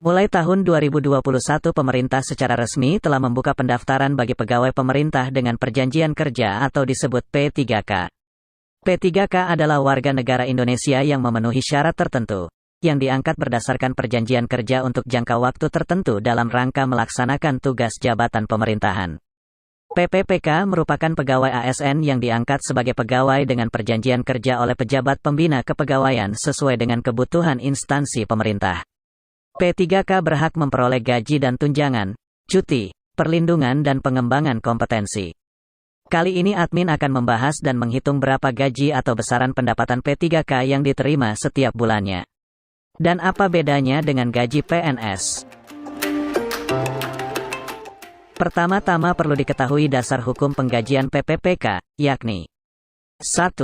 Mulai tahun 2021 pemerintah secara resmi telah membuka pendaftaran bagi pegawai pemerintah dengan perjanjian kerja atau disebut P3K. P3K adalah warga negara Indonesia yang memenuhi syarat tertentu, yang diangkat berdasarkan perjanjian kerja untuk jangka waktu tertentu dalam rangka melaksanakan tugas jabatan pemerintahan. PPPK merupakan pegawai ASN yang diangkat sebagai pegawai dengan perjanjian kerja oleh pejabat pembina kepegawaian sesuai dengan kebutuhan instansi pemerintah. P3K berhak memperoleh gaji dan tunjangan, cuti, perlindungan dan pengembangan kompetensi. Kali ini admin akan membahas dan menghitung berapa gaji atau besaran pendapatan P3K yang diterima setiap bulannya. Dan apa bedanya dengan gaji PNS? Pertama-tama perlu diketahui dasar hukum penggajian PPPK, yakni 1.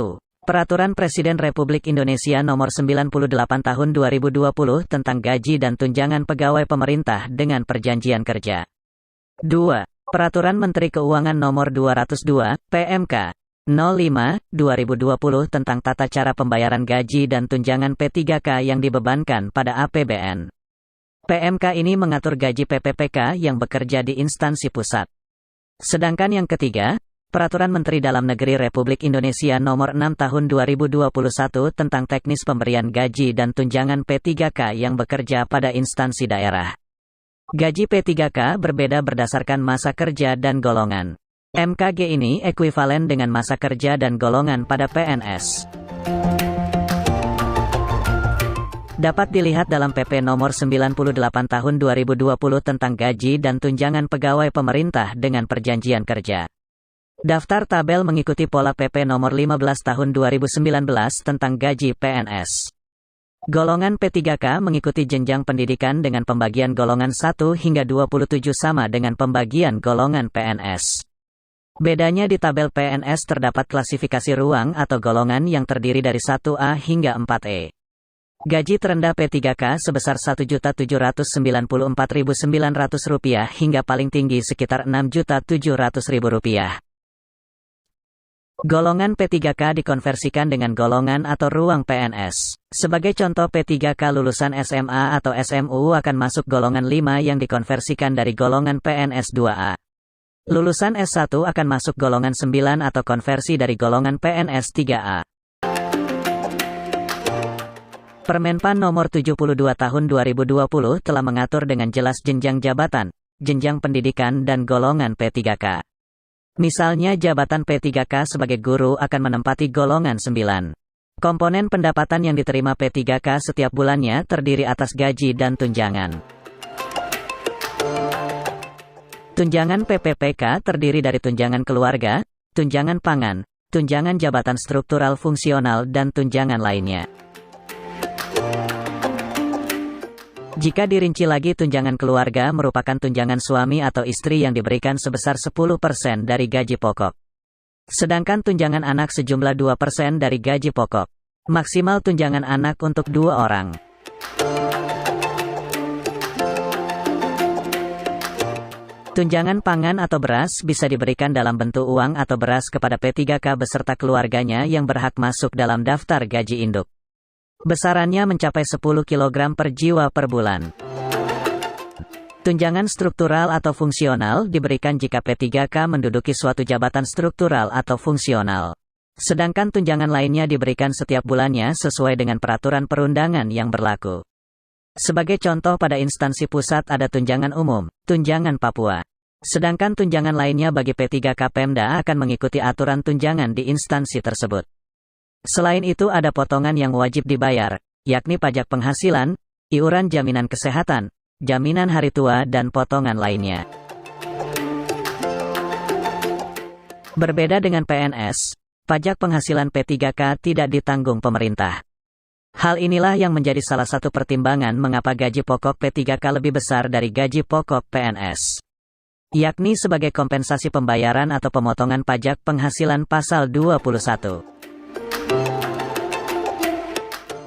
Peraturan Presiden Republik Indonesia Nomor 98 Tahun 2020 tentang Gaji dan Tunjangan Pegawai Pemerintah dengan Perjanjian Kerja. 2. Peraturan Menteri Keuangan Nomor 202, PMK, 05/2020 tentang tata cara pembayaran gaji dan tunjangan P3K yang dibebankan pada APBN. PMK ini mengatur gaji PPPK yang bekerja di instansi pusat. Sedangkan yang ketiga, Peraturan Menteri Dalam Negeri Republik Indonesia Nomor 6 Tahun 2021 tentang teknis pemberian gaji dan tunjangan P3K yang bekerja pada instansi daerah. Gaji P3K berbeda berdasarkan masa kerja dan golongan. MKG ini ekuivalen dengan masa kerja dan golongan pada PNS. Dapat dilihat dalam PP Nomor 98 Tahun 2020 tentang Gaji dan Tunjangan Pegawai Pemerintah dengan Perjanjian Kerja. Daftar tabel mengikuti pola PP Nomor 15 Tahun 2019 tentang Gaji PNS. Golongan P3K mengikuti jenjang pendidikan dengan pembagian golongan 1 hingga 27 sama dengan pembagian golongan PNS. Bedanya di tabel PNS terdapat klasifikasi ruang atau golongan yang terdiri dari 1A hingga 4E. Gaji terendah P3K sebesar Rp1.794.900 hingga paling tinggi sekitar Rp6.700.000. Golongan P3K dikonversikan dengan golongan atau ruang PNS. Sebagai contoh P3K lulusan SMA atau SMU akan masuk golongan 5 yang dikonversikan dari golongan PNS 2A. Lulusan S1 akan masuk golongan 9 atau konversi dari golongan PNS 3A. Permenpan Nomor 72 Tahun 2020 telah mengatur dengan jelas jenjang jabatan, jenjang pendidikan dan golongan P3K. Misalnya jabatan P3K sebagai guru akan menempati golongan 9. Komponen pendapatan yang diterima P3K setiap bulannya terdiri atas gaji dan tunjangan. Tunjangan PPPK terdiri dari tunjangan keluarga, tunjangan pangan, tunjangan jabatan struktural fungsional dan tunjangan lainnya. Jika dirinci lagi, tunjangan keluarga merupakan tunjangan suami atau istri yang diberikan sebesar 10% dari gaji pokok. Sedangkan tunjangan anak sejumlah 2% dari gaji pokok. Maksimal tunjangan anak untuk 2 orang. Tunjangan pangan atau beras bisa diberikan dalam bentuk uang atau beras kepada P3K beserta keluarganya yang berhak masuk dalam daftar gaji induk. Besarannya mencapai 10 kg per jiwa per bulan. Tunjangan struktural atau fungsional diberikan jika P3K menduduki suatu jabatan struktural atau fungsional. Sedangkan tunjangan lainnya diberikan setiap bulannya sesuai dengan peraturan perundangan yang berlaku. Sebagai contoh pada instansi pusat ada tunjangan umum, tunjangan Papua. Sedangkan tunjangan lainnya bagi P3K Pemda akan mengikuti aturan tunjangan di instansi tersebut. Selain itu ada potongan yang wajib dibayar, yakni pajak penghasilan, iuran jaminan kesehatan, jaminan hari tua dan potongan lainnya. Berbeda dengan PNS, pajak penghasilan P3K tidak ditanggung pemerintah. Hal inilah yang menjadi salah satu pertimbangan mengapa gaji pokok P3K lebih besar dari gaji pokok PNS. Yakni sebagai kompensasi pembayaran atau pemotongan pajak penghasilan pasal 21.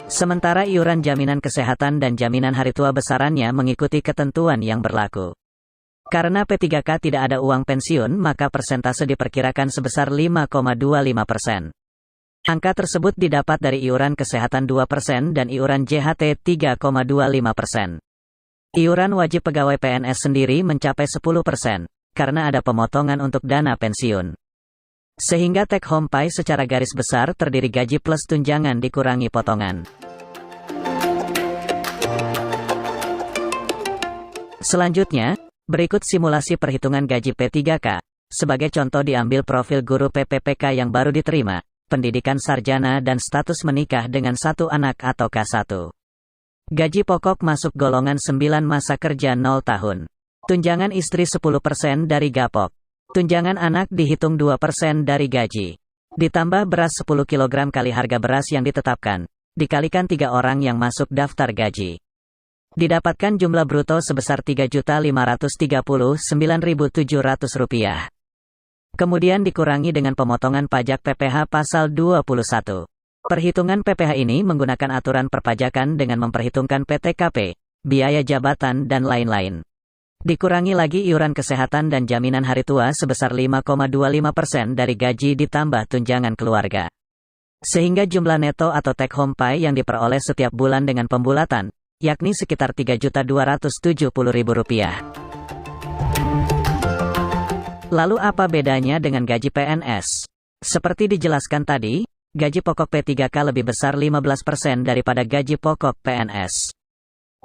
Sementara iuran jaminan kesehatan dan jaminan hari tua besarannya mengikuti ketentuan yang berlaku. Karena P3K tidak ada uang pensiun, maka persentase diperkirakan sebesar 5,25%. Angka tersebut didapat dari iuran kesehatan 2% dan iuran JHT 3,25%. Iuran wajib pegawai PNS sendiri mencapai 10%, karena ada pemotongan untuk dana pensiun. Sehingga take home pay secara garis besar terdiri gaji plus tunjangan dikurangi potongan. Selanjutnya, berikut simulasi perhitungan gaji P3K. Sebagai contoh diambil profil guru PPPK yang baru diterima, pendidikan sarjana dan status menikah dengan 1 anak atau K1. Gaji pokok masuk golongan 9 masa kerja 0 tahun. Tunjangan istri 10% dari gapok. Tunjangan anak dihitung 2% dari gaji. Ditambah beras 10 kg kali harga beras yang ditetapkan, dikalikan 3 orang yang masuk daftar gaji. Didapatkan jumlah bruto sebesar Rp3.539.700. Kemudian dikurangi dengan pemotongan pajak PPh pasal 21. Perhitungan PPh ini menggunakan aturan perpajakan dengan memperhitungkan PTKP, biaya jabatan dan lain-lain. Dikurangi lagi iuran kesehatan dan jaminan hari tua sebesar 5,25% dari gaji ditambah tunjangan keluarga. Sehingga jumlah neto atau take home pay yang diperoleh setiap bulan dengan pembulatan, yakni sekitar Rp3.270.000. Lalu apa bedanya dengan gaji PNS? Seperti dijelaskan tadi, gaji pokok P3K lebih besar 15% daripada gaji pokok PNS.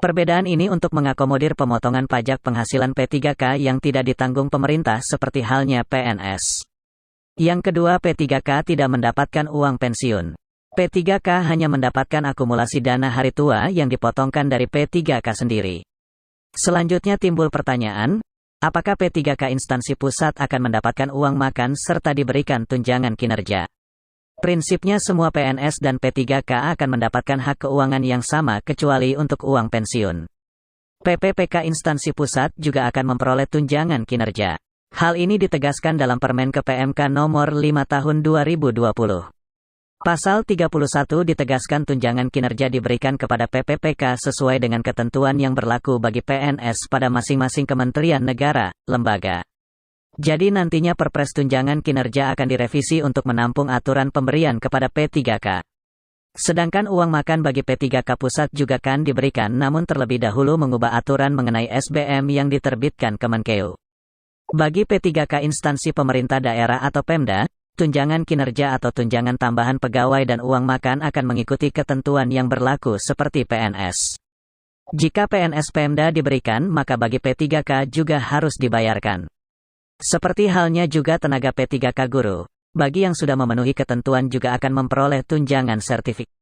Perbedaan ini untuk mengakomodir pemotongan pajak penghasilan P3K yang tidak ditanggung pemerintah seperti halnya PNS. Yang kedua, P3K tidak mendapatkan uang pensiun. P3K hanya mendapatkan akumulasi dana hari tua yang dipotongkan dari P3K sendiri. Selanjutnya timbul pertanyaan, apakah P3K instansi pusat akan mendapatkan uang makan serta diberikan tunjangan kinerja? Prinsipnya semua PNS dan P3K akan mendapatkan hak keuangan yang sama kecuali untuk uang pensiun. PPPK instansi pusat juga akan memperoleh tunjangan kinerja. Hal ini ditegaskan dalam Permenkeu PMK Nomor 5 Tahun 2020. Pasal 31 ditegaskan tunjangan kinerja diberikan kepada PPPK sesuai dengan ketentuan yang berlaku bagi PNS pada masing-masing kementerian negara, lembaga. Jadi nantinya Perpres tunjangan kinerja akan direvisi untuk menampung aturan pemberian kepada P3K. Sedangkan uang makan bagi P3K pusat juga akan diberikan namun terlebih dahulu mengubah aturan mengenai SBM yang diterbitkan Kemenkeu. Bagi P3K instansi pemerintah daerah atau Pemda, tunjangan kinerja atau tunjangan tambahan pegawai dan uang makan akan mengikuti ketentuan yang berlaku seperti PNS. Jika PNS Pemda diberikan, maka bagi P3K juga harus dibayarkan. Seperti halnya juga tenaga P3K guru, bagi yang sudah memenuhi ketentuan juga akan memperoleh tunjangan sertifikat.